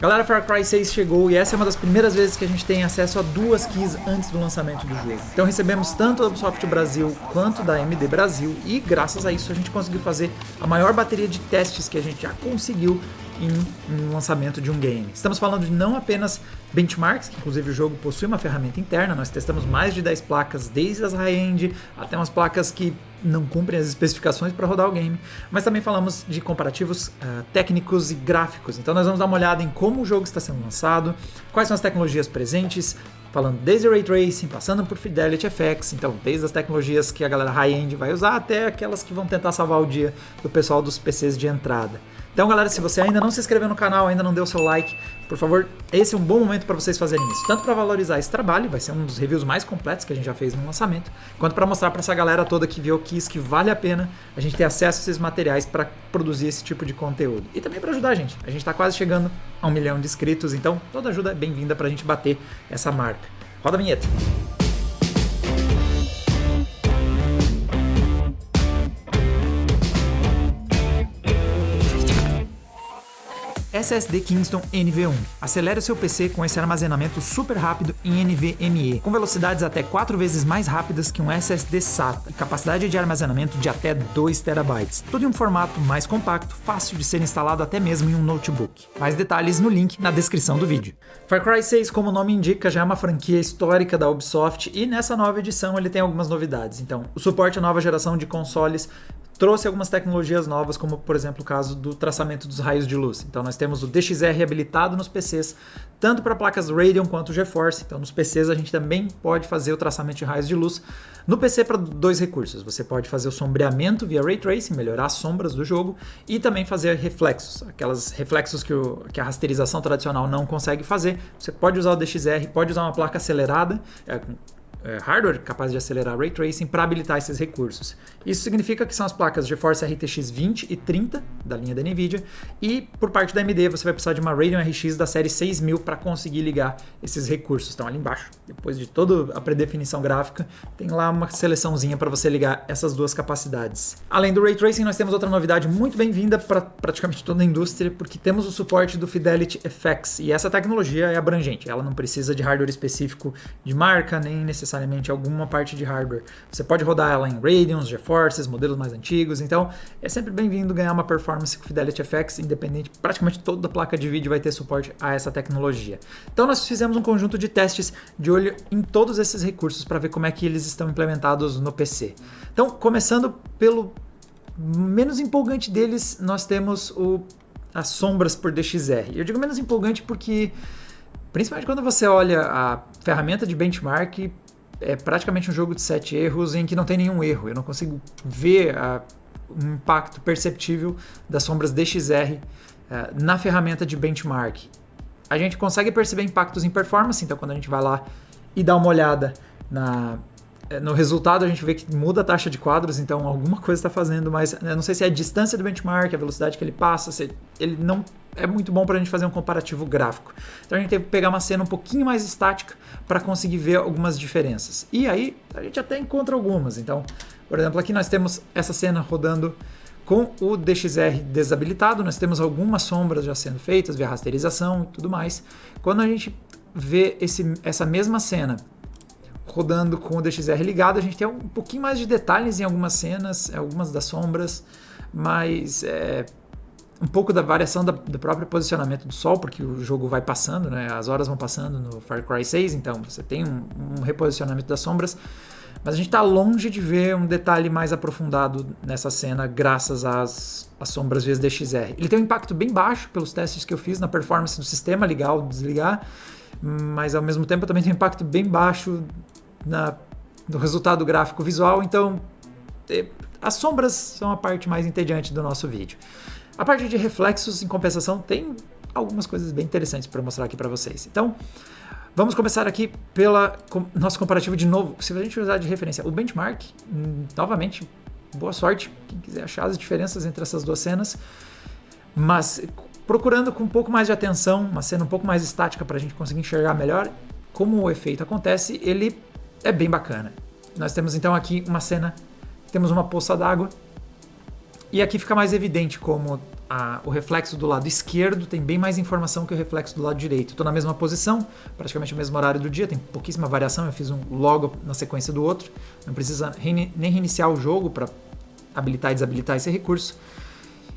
Galera, Far Cry 6 chegou e essa é uma das primeiras vezes que a gente tem acesso a 2 keys antes do lançamento do jogo. Então recebemos tanto da Ubisoft Brasil quanto da AMD Brasil e graças a isso a gente conseguiu fazer a maior bateria de testes que a gente já conseguiu em um lançamento de um game. Estamos falando de não apenas benchmarks, que inclusive o jogo possui uma ferramenta interna, nós testamos mais de 10 placas, desde as high-end até umas placas que não cumprem as especificações para rodar o game, mas também falamos de comparativos técnicos e gráficos. Então nós vamos dar uma olhada em como o jogo está sendo lançado, quais são as tecnologias presentes, falando desde Ray Tracing, passando por Fidelity FX, então desde as tecnologias que a galera high-end vai usar até aquelas que vão tentar salvar o dia do pessoal dos PCs de entrada. Então galera, se você ainda não se inscreveu no canal, ainda não deu seu like, por favor, esse é um bom momento para vocês fazerem isso. Tanto para valorizar esse trabalho, vai ser um dos reviews mais completos que a gente já fez no lançamento, quanto para mostrar para essa galera toda que viu que vale a pena a gente ter acesso a esses materiais para produzir esse tipo de conteúdo. E também para ajudar a gente está quase chegando a 1 milhão de inscritos, então toda ajuda é bem-vinda para a gente bater essa marca. Roda a vinheta! SSD Kingston NV1. Acelere o seu PC com esse armazenamento super rápido em NVMe, com velocidades até 4 vezes mais rápidas que um SSD SATA e capacidade de armazenamento de até 2 TB. Tudo em um formato mais compacto, fácil de ser instalado até mesmo em um notebook. Mais detalhes no link na descrição do vídeo. Far Cry 6, como o nome indica, já é uma franquia histórica da Ubisoft e nessa nova edição ele tem algumas novidades. Então, o suporte à nova geração de consoles trouxe algumas tecnologias novas, como por exemplo o caso do traçamento dos raios de luz. Então nós temos o DXR habilitado nos PCs, tanto para placas Radeon quanto GeForce. Então nos PCs a gente também pode fazer o traçamento de raios de luz. No PC para 2 recursos, você pode fazer o sombreamento via Ray Tracing, melhorar as sombras do jogo, e também fazer reflexos, aquelas reflexos que a rasterização tradicional não consegue fazer. Você pode usar o DXR, pode usar uma placa acelerada, hardware capaz de acelerar Ray Tracing para habilitar esses recursos. Isso significa que são as placas GeForce RTX 20 e 30 da linha da NVIDIA e por parte da AMD você vai precisar de uma Radeon RX da série 6000 para conseguir ligar esses recursos. Estão ali embaixo, depois de toda a predefinição gráfica, tem lá uma seleçãozinha para você ligar essas duas capacidades. Além do Ray Tracing, nós temos outra novidade muito bem-vinda para praticamente toda a indústria, porque temos o suporte do Fidelity FX e essa tecnologia é abrangente, ela não precisa de hardware específico de marca, nem necessariamente alguma parte de hardware. Você pode rodar ela em Radeons, GeForces, modelos mais antigos, então é sempre bem-vindo ganhar uma performance com Fidelity FX, independente, praticamente toda a placa de vídeo vai ter suporte a essa tecnologia. Então nós fizemos um conjunto de testes de olho em todos esses recursos para ver como é que eles estão implementados no PC. Então, começando pelo menos empolgante deles, nós temos as sombras por DXR. Eu digo menos empolgante porque, principalmente quando você olha a ferramenta de benchmark, é praticamente um jogo de 7 erros em que não tem nenhum erro. Eu não consigo ver um impacto perceptível das sombras DXR na ferramenta de benchmark. A gente consegue perceber impactos em performance, então quando a gente vai lá e dá uma olhada no resultado, a gente vê que muda a taxa de quadros, então alguma coisa está fazendo, mas eu não sei se é a distância do benchmark, a velocidade que ele passa, se ele não é muito bom para a gente fazer um comparativo gráfico. Então a gente teve que pegar uma cena um pouquinho mais estática para conseguir ver algumas diferenças. E aí a gente até encontra algumas. Então, por exemplo, aqui nós temos essa cena rodando com o DXR desabilitado, nós temos algumas sombras já sendo feitas via rasterização e tudo mais. Quando a gente vê essa mesma cena rodando com o DXR ligado, a gente tem um pouquinho mais de detalhes em algumas cenas, algumas das sombras, mas um pouco da variação do próprio posicionamento do sol, porque o jogo vai passando, né? As horas vão passando no Far Cry 6, então você tem um reposicionamento das sombras, mas a gente está longe de ver um detalhe mais aprofundado nessa cena graças às sombras via DXR. Ele tem um impacto bem baixo pelos testes que eu fiz na performance do sistema, ligar ou desligar, mas ao mesmo tempo também tem um impacto bem baixo no resultado gráfico visual, então as sombras são a parte mais entediante do nosso vídeo. A parte de reflexos, em compensação, tem algumas coisas bem interessantes para mostrar aqui para vocês. Então, vamos começar aqui pelo nosso comparativo de novo. Se a gente usar de referência o benchmark, novamente, boa sorte, quem quiser achar as diferenças entre essas duas cenas, mas procurando com um pouco mais de atenção, uma cena um pouco mais estática para a gente conseguir enxergar melhor como o efeito acontece, ele é bem bacana. Nós temos então aqui uma cena, temos uma poça d'água, e aqui fica mais evidente como o reflexo do lado esquerdo tem bem mais informação que o reflexo do lado direito. Estou na mesma posição, praticamente o mesmo horário do dia, tem pouquíssima variação, eu fiz um logo na sequência do outro, não precisa nem reiniciar o jogo para habilitar e desabilitar esse recurso.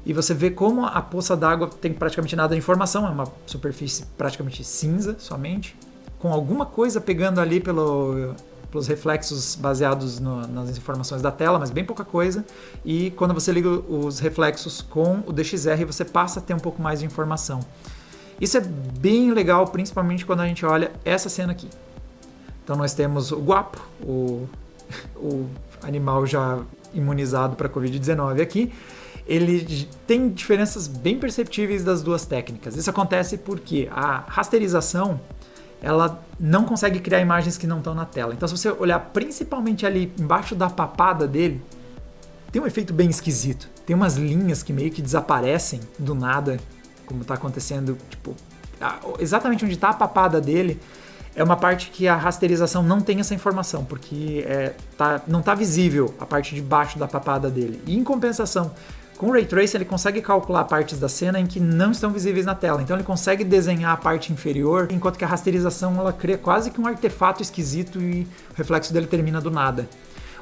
E você vê como a poça d'água tem praticamente nada de informação, é uma superfície praticamente cinza somente, com alguma coisa pegando ali pelos reflexos baseados nas informações da tela, mas bem pouca coisa. E quando você liga os reflexos com o DXR, você passa a ter um pouco mais de informação. Isso é bem legal, principalmente quando a gente olha essa cena aqui. Então nós temos o guapo, o animal já imunizado para a Covid-19 aqui. Ele tem diferenças bem perceptíveis das duas técnicas. Isso acontece porque a rasterização ela não consegue criar imagens que não estão na tela. Então, se você olhar principalmente ali embaixo da papada dele, tem um efeito bem esquisito. Tem umas linhas que meio que desaparecem do nada, como está acontecendo. Tipo, exatamente onde está a papada dele é uma parte que a rasterização não tem essa informação, porque não está visível a parte de baixo da papada dele. E em compensação, com o Ray Tracing ele consegue calcular partes da cena em que não estão visíveis na tela, então ele consegue desenhar a parte inferior, enquanto que a rasterização ela cria quase que um artefato esquisito e o reflexo dele termina do nada.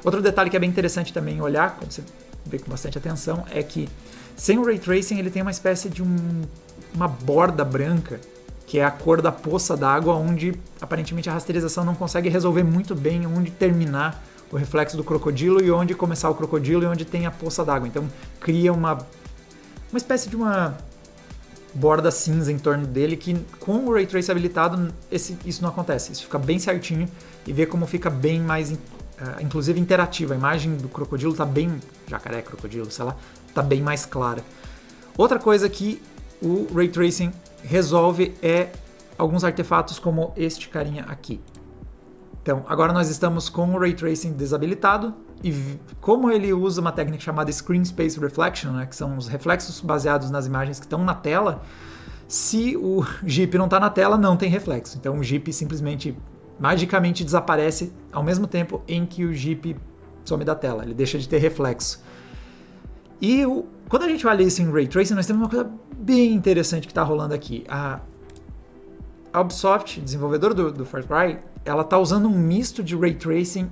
Outro detalhe que é bem interessante também olhar, quando você vê com bastante atenção, é que sem o Ray Tracing ele tem uma espécie de uma borda branca, que é a cor da poça d'água, onde aparentemente a rasterização não consegue resolver muito bem onde terminar o reflexo do crocodilo e onde começar o crocodilo e onde tem a poça d'água. Então cria uma espécie de uma borda cinza em torno dele que com o Ray Trace habilitado isso não acontece. Isso fica bem certinho e vê como fica bem mais inclusive interativa. A imagem do crocodilo está bem, jacaré, crocodilo, sei lá, está bem mais clara. Outra coisa que o Ray Tracing resolve é alguns artefatos como este carinha aqui. Então, agora nós estamos com o Ray Tracing desabilitado e como ele usa uma técnica chamada Screen Space Reflection, né, que são os reflexos baseados nas imagens que estão na tela, se o Jeep não está na tela, não tem reflexo. Então o Jeep simplesmente, magicamente desaparece ao mesmo tempo em que o Jeep some da tela, ele deixa de ter reflexo. E quando a gente olha isso em Ray Tracing, nós temos uma coisa bem interessante que está rolando aqui. A Ubisoft, desenvolvedora do Far Cry, ela está usando um misto de Ray Tracing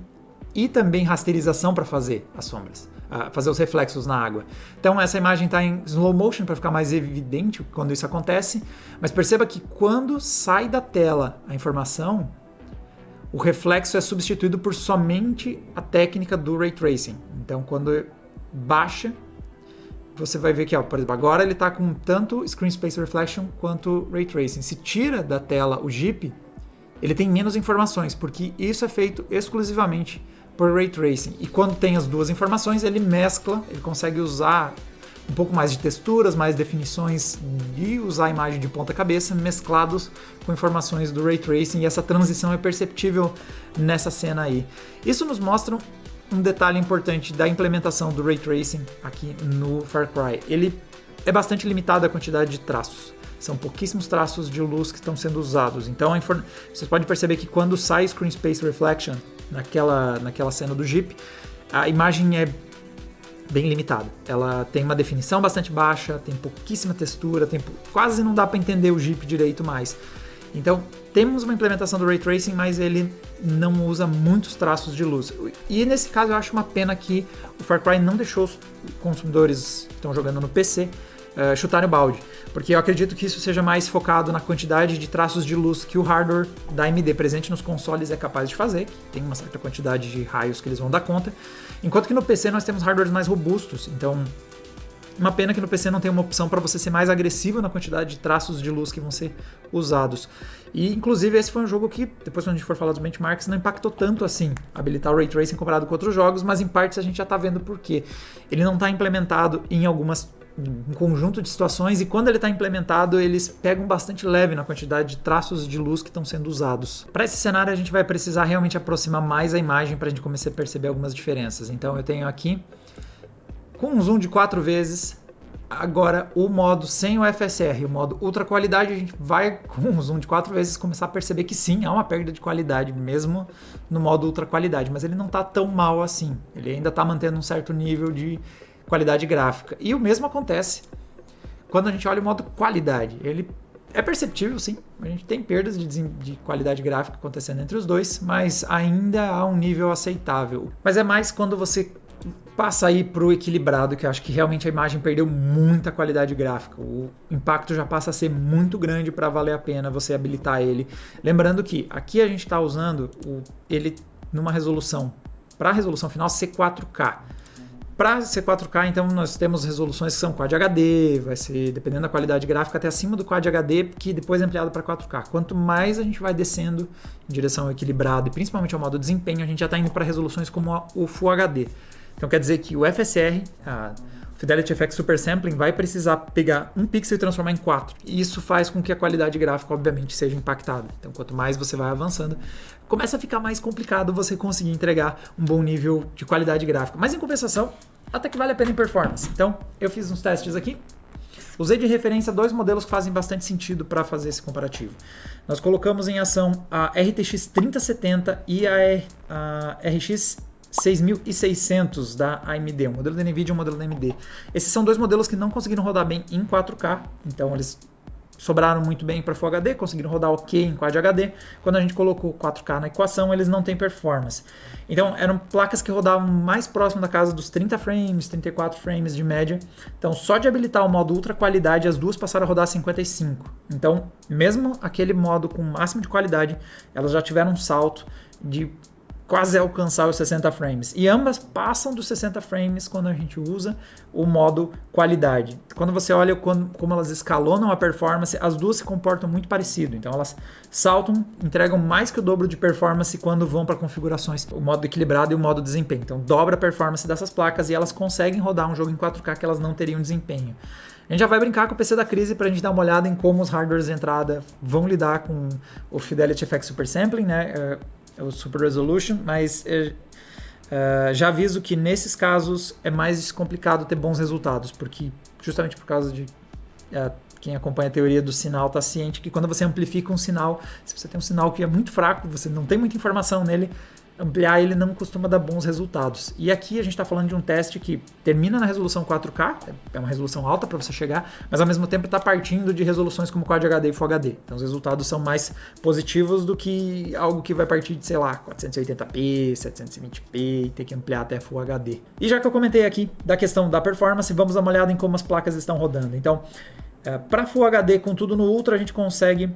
e também rasterização para fazer as sombras, fazer os reflexos na água. Então essa imagem está em slow motion para ficar mais evidente quando isso acontece, mas perceba que quando sai da tela a informação, o reflexo é substituído por somente a técnica do Ray Tracing. Então quando baixa, você vai ver que, por exemplo, agora ele está com tanto Screen Space Reflection quanto Ray Tracing. Se tira da tela o Jeep, ele tem menos informações, porque isso é feito exclusivamente por Ray Tracing. E quando tem as duas informações, ele mescla, ele consegue usar um pouco mais de texturas, mais definições e usar a imagem de ponta cabeça mesclados com informações do Ray Tracing, e essa transição é perceptível nessa cena aí. Isso nos mostra um detalhe importante da implementação do Ray Tracing aqui no Far Cry. Ele é bastante limitado a quantidade de traços. São pouquíssimos traços de luz que estão sendo usados. Então vocês podem perceber que quando sai Screen Space Reflection naquela cena do Jeep, a imagem é bem limitada. Ela tem uma definição bastante baixa, tem pouquíssima textura, quase não dá para entender o Jeep direito mais. Então, temos uma implementação do Ray Tracing, mas ele não usa muitos traços de luz. E nesse caso eu acho uma pena que o Far Cry não deixou os consumidores que estão jogando no PC chutarem o balde. Porque eu acredito que isso seja mais focado na quantidade de traços de luz que o hardware da AMD presente nos consoles é capaz de fazer, que tem uma certa quantidade de raios que eles vão dar conta. Enquanto que no PC nós temos hardwares mais robustos, então uma pena que no PC não tem uma opção para você ser mais agressivo na quantidade de traços de luz que vão ser usados. E, inclusive, esse foi um jogo que, depois quando a gente for falar dos benchmarks, não impactou tanto assim habilitar o Ray Tracing comparado com outros jogos, mas em partes a gente já está vendo por quê. Ele não está implementado em um conjunto de situações, e quando ele está implementado, eles pegam bastante leve na quantidade de traços de luz que estão sendo usados. Para esse cenário, a gente vai precisar realmente aproximar mais a imagem para a gente começar a perceber algumas diferenças. Então, eu tenho aqui com um zoom de 4 vezes, agora o modo sem o FSR, o modo ultra qualidade, a gente vai com um zoom de 4 vezes começar a perceber que sim, há uma perda de qualidade mesmo no modo ultra qualidade, mas ele não está tão mal assim, ele ainda está mantendo um certo nível de qualidade gráfica. E o mesmo acontece quando a gente olha o modo qualidade, ele é perceptível, sim. A gente tem perdas de qualidade gráfica acontecendo entre os dois, mas ainda há um nível aceitável. Mas é mais quando você passa aí pro equilibrado, que eu acho que realmente a imagem perdeu muita qualidade gráfica. O impacto já passa a ser muito grande para valer a pena você habilitar ele. Lembrando que aqui a gente está usando ele numa resolução, para a resolução final ser 4K. Para ser 4K, então nós temos resoluções que são Quad HD, vai ser, dependendo da qualidade gráfica, até acima do Quad HD, que depois é ampliado para 4K. Quanto mais a gente vai descendo em direção ao equilibrado, e principalmente ao modo desempenho, a gente já está indo para resoluções como o Full HD. Então quer dizer que o FSR, o Fidelity FX Super Sampling, vai precisar pegar um pixel e transformar em 4. E isso faz com que a qualidade gráfica, obviamente, seja impactada. Então quanto mais você vai avançando, começa a ficar mais complicado você conseguir entregar um bom nível de qualidade gráfica. Mas em compensação, até que vale a pena em performance. Então eu fiz uns testes aqui. Usei de referência 2 modelos que fazem bastante sentido para fazer esse comparativo. Nós colocamos em ação a RTX 3070 e a RX 6600 da AMD, um modelo da NVIDIA e um modelo da AMD. Esses são 2 modelos que não conseguiram rodar bem em 4K, então eles sobraram muito bem para Full HD, conseguiram rodar ok em Quad HD. Quando a gente colocou 4K na equação, eles não têm performance. Então eram placas que rodavam mais próximo da casa dos 30 frames, 34 frames de média. Então só de habilitar o modo ultra qualidade, as duas passaram a rodar 55. Então mesmo aquele modo com máximo de qualidade, elas já tiveram um salto de quase alcançar os 60 frames. E ambas passam dos 60 frames quando a gente usa o modo qualidade. Quando você olha como elas escalonam a performance, as duas se comportam muito parecido. Então elas saltam, entregam mais que o dobro de performance quando vão para configurações, o modo equilibrado e o modo desempenho. Então dobra a performance dessas placas e elas conseguem rodar um jogo em 4K que elas não teriam desempenho. A gente já vai brincar com o PC da crise para a gente dar uma olhada em como os hardwares de entrada vão lidar com o Fidelity FX Super Sampling, né? O Super Resolution, mas já aviso que nesses casos é mais complicado ter bons resultados, porque justamente por causa de quem acompanha a teoria do sinal está ciente que quando você amplifica um sinal, se você tem um sinal que é muito fraco, você não tem muita informação nele, ampliar ele não costuma dar bons resultados. E aqui a gente está falando de um teste que termina na resolução 4K, é uma resolução alta para você chegar, mas ao mesmo tempo está partindo de resoluções como Quad HD e Full HD. Então os resultados são mais positivos do que algo que vai partir de, sei lá, 480p, 720p e ter que ampliar até Full HD. E já que eu comentei aqui da questão da performance, vamos dar uma olhada em como as placas estão rodando. Então, para Full HD com tudo no Ultra, a gente consegue,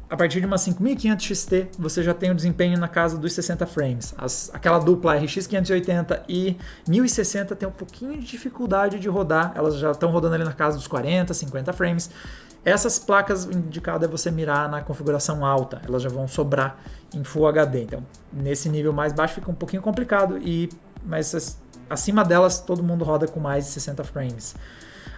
a partir de uma 5500 XT, você já tem o desempenho na casa dos 60 frames. Aquela dupla RX 580 e 1060 tem um pouquinho de dificuldade de rodar, elas já estão rodando ali na casa dos 40, 50 frames. Essas placas indicado é você mirar na configuração alta, elas já vão sobrar em Full HD. Então, nesse nível mais baixo fica um pouquinho complicado, mas acima delas todo mundo roda com mais de 60 frames.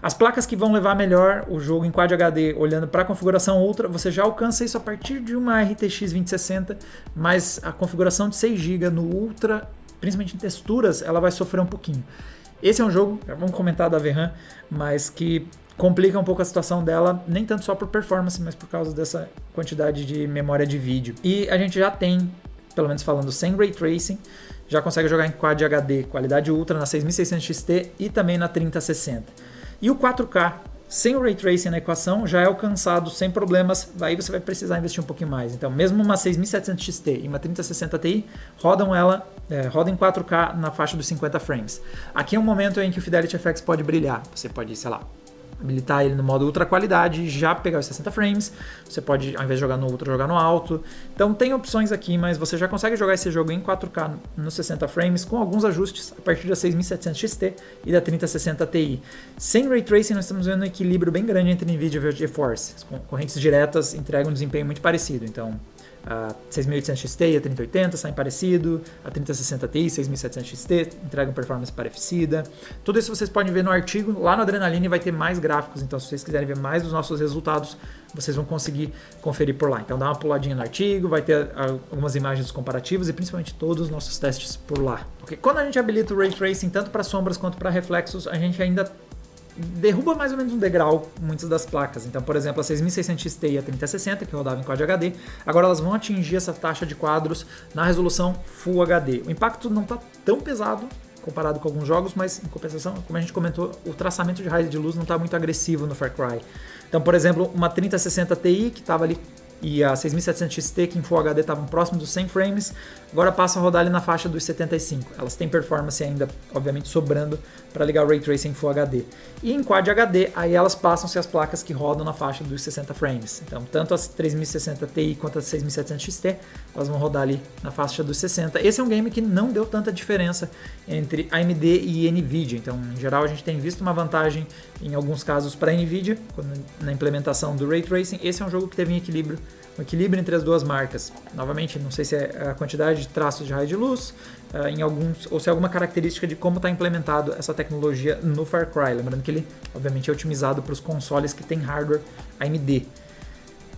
As placas que vão levar melhor o jogo em Quad HD, olhando para a configuração Ultra, você já alcança isso a partir de uma RTX 2060, mas a configuração de 6 GB no Ultra, principalmente em texturas, ela vai sofrer um pouquinho. Esse é um jogo, vamos comentar da VRAM, mas que complica um pouco a situação dela, nem tanto só por performance, mas por causa dessa quantidade de memória de vídeo. E a gente já tem, pelo menos falando sem Ray Tracing, já consegue jogar em Quad HD, qualidade Ultra na 6600 XT e também na 3060. E o 4K, sem o Ray Tracing na equação, já é alcançado sem problemas, aí você vai precisar investir um pouquinho mais. Então, mesmo uma 6700 XT e uma 3060 Ti rodam em 4K na faixa dos 50 frames. Aqui é um momento em que o Fidelity FX pode brilhar. Você pode, sei lá, habilitar ele no modo ultra qualidade, já pegar os 60 frames, você pode, ao invés de jogar no ultra, jogar no alto. Então tem opções aqui, mas você já consegue jogar esse jogo em 4K nos 60 frames, com alguns ajustes a partir da 6700 XT e da 3060 Ti. Sem Ray Tracing, nós estamos vendo um equilíbrio bem grande entre NVIDIA e GeForce. As correntes diretas entregam um desempenho muito parecido, então a 6800 XT e a 3080 saem parecido, a 3060 Ti e 6700 XT entregam performance parecida. Tudo isso vocês podem ver no artigo, lá no Adrenaline vai ter mais gráficos, então se vocês quiserem ver mais dos nossos resultados, vocês vão conseguir conferir por lá. Então dá uma puladinha no artigo, vai ter algumas imagens comparativas e principalmente todos os nossos testes por lá. Okay? Quando a gente habilita o Ray Tracing tanto para sombras quanto para reflexos, a gente ainda derruba mais ou menos um degrau muitas das placas. Então, por exemplo, a 6600 XT e a 3060, que rodava em Quad HD, agora elas vão atingir essa taxa de quadros na resolução Full HD. O impacto não está tão pesado comparado com alguns jogos, mas em compensação, como a gente comentou, o traçamento de raio de luz não está muito agressivo no Far Cry. Então, por exemplo, uma 3060 Ti que estava ali e a 6700 XT que em Full HD estavam próximos dos 100 frames, agora passam a rodar ali na faixa dos 75. Elas têm performance ainda, obviamente, sobrando para ligar o Ray Tracing em Full HD. E em Quad HD, aí elas passam a ser as placas que rodam na faixa dos 60 frames. Então, tanto as 3060 Ti quanto as 6700 XT, elas vão rodar ali na faixa dos 60. Esse é um game que não deu tanta diferença entre AMD e NVIDIA. Então, em geral, a gente tem visto uma vantagem em alguns casos para a NVIDIA, na implementação do Ray Tracing. Esse é um jogo que teve um equilíbrio entre as duas marcas. Novamente, não sei se é a quantidade de traços de raio de luz, ou se é alguma característica de como está implementado essa tecnologia no Far Cry. Lembrando que ele, obviamente, é otimizado para os consoles que têm hardware AMD.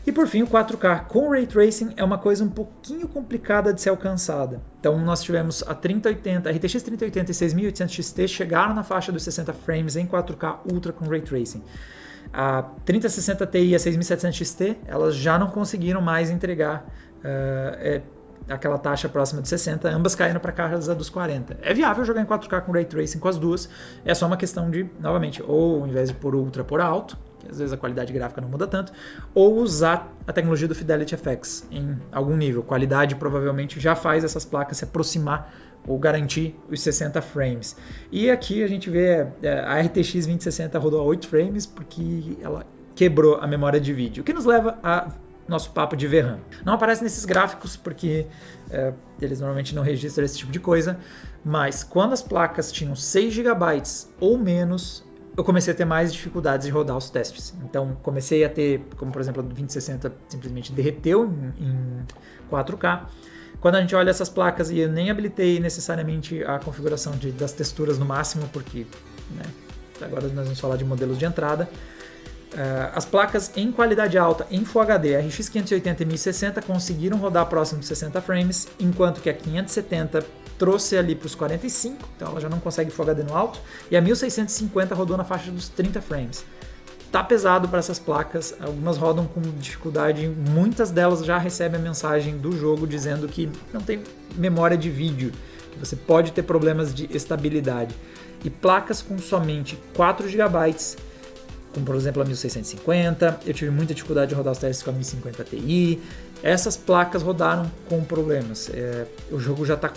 E por fim, o 4K com Ray Tracing é uma coisa um pouquinho complicada de ser alcançada. Então nós tivemos a 3080, a RTX 3080 e 6800 XT chegaram na faixa dos 60 frames em 4K Ultra com Ray Tracing. A 3060 Ti e a 6700 XT, elas já não conseguiram mais entregar aquela taxa próxima de 60, ambas caindo para casa dos 40. É viável jogar em 4K com Ray Tracing com as duas, é só uma questão de, novamente, ou ao invés de pôr Ultra, pôr alto, que às vezes a qualidade gráfica não muda tanto, ou usar a tecnologia do Fidelity FX em algum nível. Qualidade provavelmente já faz essas placas se aproximar ou garantir os 60 frames. E aqui a gente vê a RTX 2060 rodou a 8 frames porque ela quebrou a memória de vídeo, o que nos leva a nosso papo de VRAM. Não aparece nesses gráficos porque eles normalmente não registram esse tipo de coisa, mas quando as placas tinham 6 GB ou menos, eu comecei a ter mais dificuldades de rodar os testes. Então comecei a ter, como por exemplo a 2060 simplesmente derreteu em 4K. Quando a gente olha essas placas, e eu nem habilitei necessariamente a configuração das texturas no máximo, porque agora nós vamos falar de modelos de entrada. As placas em qualidade alta, em Full HD, a RX 580 e 1060 conseguiram rodar próximo de 60 frames, enquanto que a 570 trouxe ali para os 45, então ela já não consegue Full HD no alto, e a 1650 rodou na faixa dos 30 frames. Tá pesado para essas placas, algumas rodam com dificuldade, muitas delas já recebem a mensagem do jogo dizendo que não tem memória de vídeo, que você pode ter problemas de estabilidade. E placas com somente 4 GB, como por exemplo a 1650, eu tive muita dificuldade de rodar os testes com a 1050 Ti, essas placas rodaram com problemas. O jogo já está...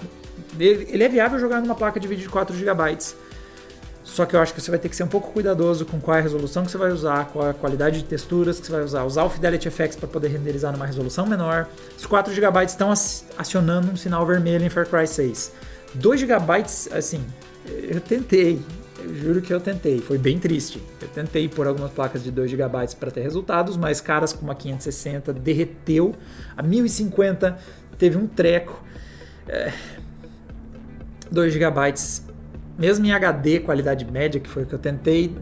Ele é viável jogar numa placa de vídeo de 4 GB, só que eu acho que você vai ter que ser um pouco cuidadoso com qual é a resolução que você vai usar, qual é a qualidade de texturas que você vai usar. Usar o Fidelity FX para poder renderizar numa resolução menor. Os 4 GB estão acionando um sinal vermelho em Far Cry 6. 2 GB, assim, eu tentei. Eu juro que eu tentei. Foi bem triste. Eu tentei pôr algumas placas de 2 GB para ter resultados, mas caras como a 560 derreteu. A 1050 teve um treco. 2 GB... Mesmo em HD, qualidade média, que foi o que eu tentei,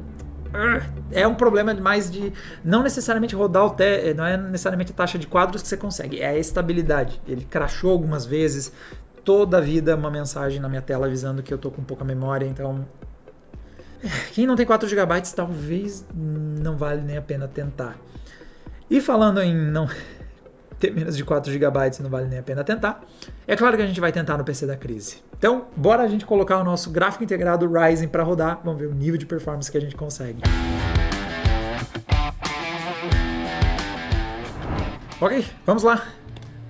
é um problema mais de não necessariamente rodar não é necessariamente a taxa de quadros que você consegue, é a estabilidade. Ele crashou algumas vezes, toda a vida uma mensagem na minha tela avisando que eu tô com pouca memória, então quem não tem 4 GB talvez não vale nem a pena tentar. E falando em não ter menos de 4 GB não vale nem a pena tentar, é claro que a gente vai tentar no PC da crise. Então, bora a gente colocar o nosso gráfico integrado Ryzen para rodar, vamos ver o nível de performance que a gente consegue. Ok, vamos lá.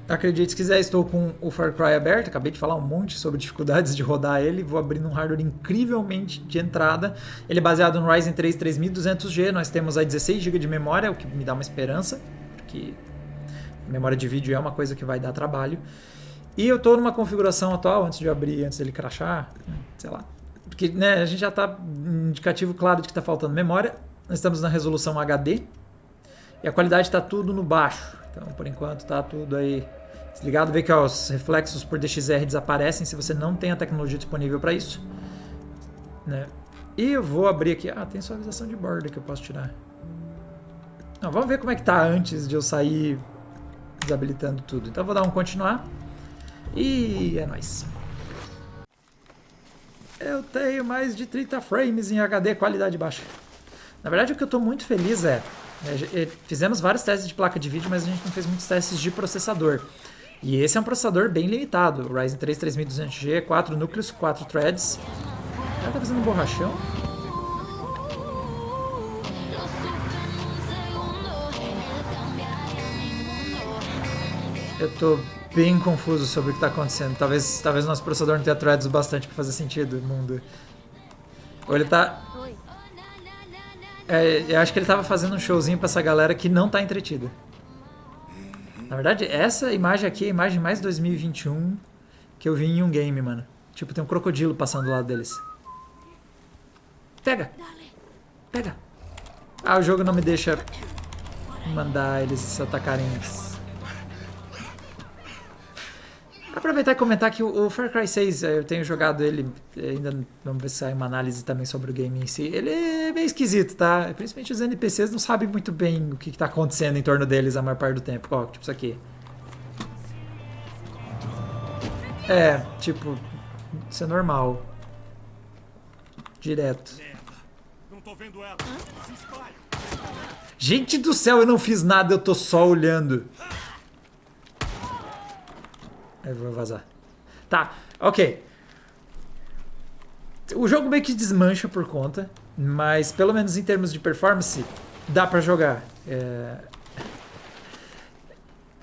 Acredite se quiser, estou com o Far Cry aberto, acabei de falar um monte sobre dificuldades de rodar ele, vou abrir num hardware incrivelmente de entrada. Ele é baseado no Ryzen 3 3200G, nós temos aí 16 GB de memória, o que me dá uma esperança, porque memória de vídeo é uma coisa que vai dar trabalho. E eu estou numa configuração atual, antes de eu abrir, antes dele crashar, sei lá. Porque a gente já está indicativo claro de que está faltando memória. Nós estamos na resolução HD. E a qualidade está tudo no baixo. Então, por enquanto, está tudo aí desligado. Vê que os reflexos por DXR desaparecem se você não tem a tecnologia disponível para isso. E eu vou abrir aqui. Tem suavização de borda que eu posso tirar. Não, vamos ver como é que está antes de eu sair desabilitando tudo. Então, eu vou dar um continuar. E é nóis. Eu tenho mais de 30 frames em HD, qualidade baixa. Na verdade, o que eu estou muito feliz fizemos vários testes de placa de vídeo, mas a gente não fez muitos testes de processador. E esse é um processador bem limitado. O Ryzen 3 3200G, 4 núcleos, 4 threads. cara tá fazendo um borrachão? Eu tô bem confuso sobre o que tá acontecendo. Talvez nosso processador não tenha threads o bastante pra fazer sentido, mundo. Ou ele tá... eu acho que ele tava fazendo um showzinho pra essa galera que não tá entretida. Na verdade, essa imagem aqui é a imagem mais 2021 que eu vi em um game, mano. Tipo, tem um crocodilo passando do lado deles. Pega! Pega! Ah, o jogo não me deixa mandar eles se atacarem antes. Aproveitar e comentar que o Far Cry 6, eu tenho jogado ele, ainda vamos ver se sai uma análise também sobre o game em si. Ele é meio esquisito, tá? Principalmente os NPCs não sabem muito bem o que tá acontecendo em torno deles a maior parte do tempo. Ó, tipo isso aqui. Tipo, isso é normal. Direto. Não tô vendo ela. Se espalha. Gente do céu, eu não fiz nada, eu tô só olhando. Eu vou vazar. Tá, ok. O jogo meio que desmancha por conta, mas pelo menos em termos de performance, dá pra jogar.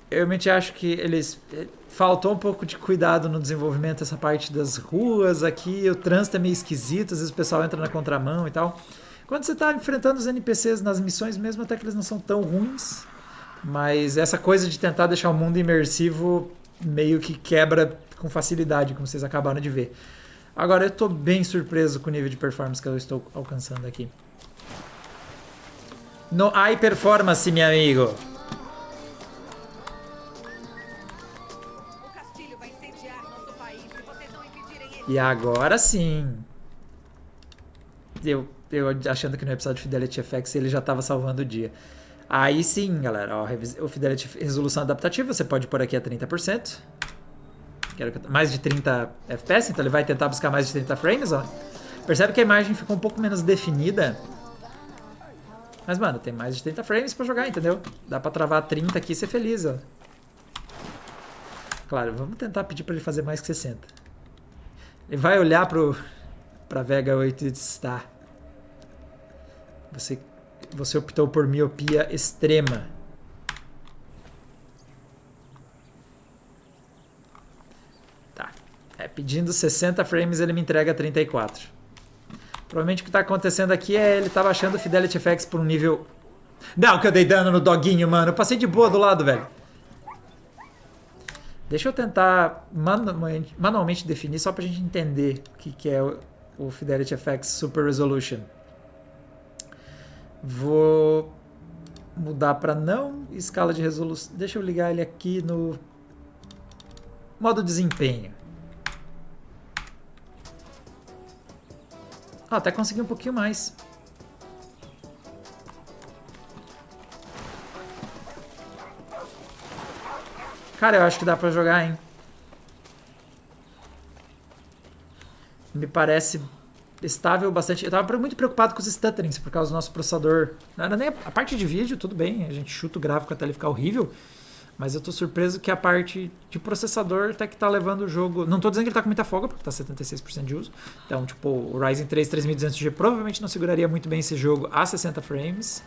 Eu realmente acho que eles... Faltou um pouco de cuidado no desenvolvimento, essa parte das ruas aqui, o trânsito é meio esquisito, às vezes o pessoal entra na contramão e tal. Quando você tá enfrentando os NPCs nas missões mesmo, até que eles não são tão ruins, mas essa coisa de tentar deixar o mundo imersivo meio que quebra com facilidade, como vocês acabaram de ver. Agora, eu tô bem surpreso com o nível de performance que eu estou alcançando aqui. No high performance, meu amigo. O Castilho vai incendiar nosso país se vocês não impedirem ele. E agora sim. Eu achando que no episódio de Fidelity FX ele já estava salvando o dia. Aí sim, galera, ó, o Fidelity Resolução Adaptativa, você pode pôr aqui a 30%. Mais de 30 FPS, então ele vai tentar buscar mais de 30 frames, ó. Percebe que a imagem ficou um pouco menos definida. Mas, mano, tem mais de 30 frames pra jogar, entendeu? Dá pra travar 30 aqui e ser feliz, ó. Claro, vamos tentar pedir pra ele fazer mais que 60. Ele vai olhar pra Vega 8 e dizer, você optou por miopia extrema. Tá. Pedindo 60 frames, ele me entrega 34. Provavelmente o que tá acontecendo aqui é ele tá baixando o Fidelity FX por um nível... Não, que eu dei dano no doguinho, mano. Eu passei de boa do lado, velho. Deixa eu tentar manualmente definir só pra gente entender o que é o Fidelity FX Super Resolution. Vou mudar para não escala de resolução. Deixa eu ligar ele aqui no modo desempenho. Até consegui um pouquinho mais. Cara, eu acho que dá pra jogar, hein? Me parece estável bastante. Eu tava muito preocupado com os stutterings por causa do nosso processador. Não era nem a parte de vídeo, tudo bem, a gente chuta o gráfico até ele ficar horrível, mas eu tô surpreso que a parte de processador até que tá levando o jogo... Não tô dizendo que ele tá com muita folga, porque tá 76% de uso. Então, tipo, o Ryzen 3 3200G provavelmente não seguraria muito bem esse jogo a 60 frames.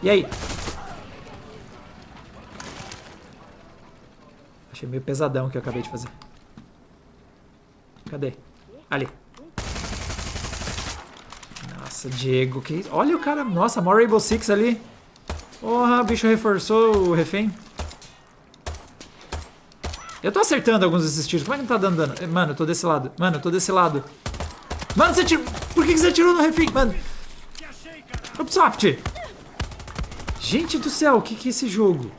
E aí? Achei meio pesadão o que eu acabei de fazer. Cadê? Ali. Nossa, Diego, que... Olha o cara... Nossa, more Rainbow Six ali. Porra, o bicho reforçou o refém. Eu tô acertando alguns desses tiros. Como é que não tá dando dano? Mano, eu tô desse lado. Mano, eu tô desse lado. Mano, você atirou... Por que você atirou no refém? Mano. Ubisoft. Gente do céu, o que é esse jogo?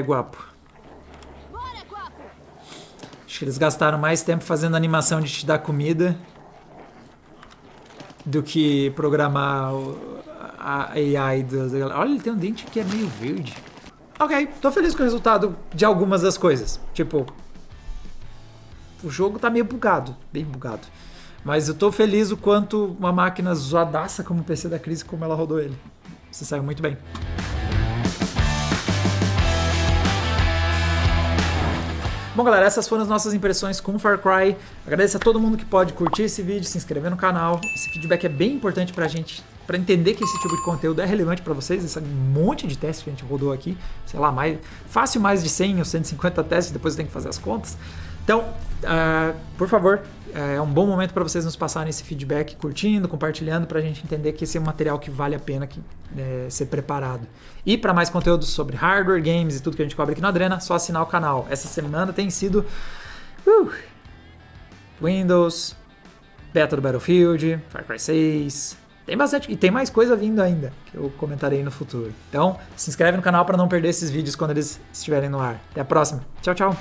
Guapo. Acho que eles gastaram mais tempo fazendo animação de te dar comida do que programar a AI do... Olha, ele tem um dente que é meio verde. Ok, tô feliz com o resultado de algumas das coisas. Tipo, o jogo tá meio bugado, bem bugado. Mas eu tô feliz o quanto uma máquina zoadaça como o PC da Cris, como ela rodou ele. Você saiu muito bem. Bom, galera, essas foram as nossas impressões com Far Cry. Agradeço a todo mundo que pode curtir esse vídeo, se inscrever no canal. Esse feedback é bem importante pra gente, pra entender que esse tipo de conteúdo é relevante pra vocês. Esse é um monte de testes que a gente rodou aqui, sei lá, fácil mais de 100 ou 150 testes, depois eu tenho que fazer as contas. Então, por favor, é um bom momento para vocês nos passarem esse feedback, curtindo, compartilhando, para a gente entender que esse é um material que vale a pena ser preparado. E para mais conteúdo sobre hardware, games e tudo que a gente cobre aqui no Adrena, só assinar o canal. Essa semana tem sido Windows, beta do Battlefield, Far Cry 6... Tem bastante, e tem mais coisa vindo ainda, que eu comentarei no futuro. Então, se inscreve no canal para não perder esses vídeos quando eles estiverem no ar. Até a próxima. Tchau, tchau.